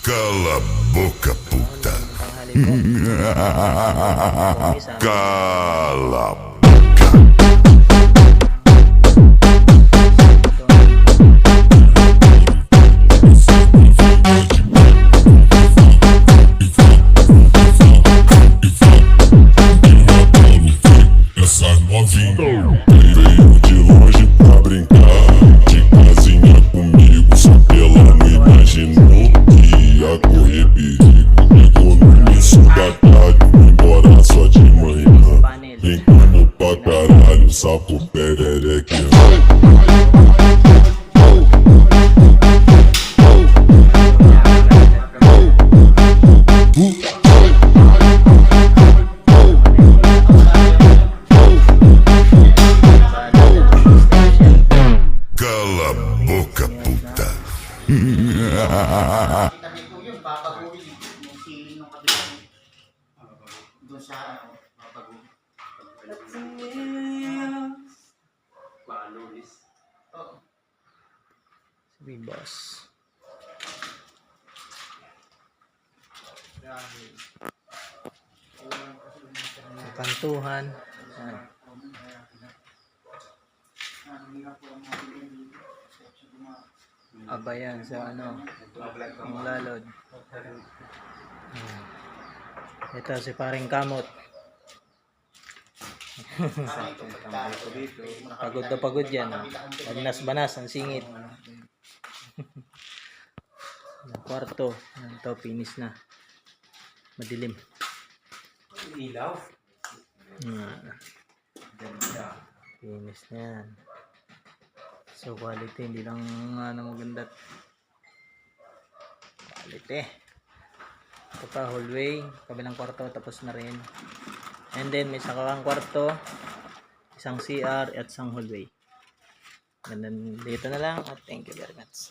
Cala a boca, puta. Cala a essa novinha veio de longe pra brincar de casinha comigo, só que ela não imaginou que ia correr perigo. Pegou no início da tarde, foi embora só de manhã. Brincando pra caralho, sapo perereque. Cala a boca, puta. Tabi ko yun, papaguhin yung ceiling ng kabila. Doon sa papaguhin. Oo. Sabi boss. Sa kantuhan. Yan. Abayan sa ano, yung lalod. Ito si paring kamot. Pagod na pagod yan. Banas-banas ang singit. Yung kwarto. Ito, finish na. Madilim. Ilaw. Finish na yan. So quality, hindi lang ano maganda. Quality. Ito pa, hallway. Kabilang kwarto, tapos na rin. And then may sakang kwarto, isang CR at isang hallway. And then dito na lang at thank you very much.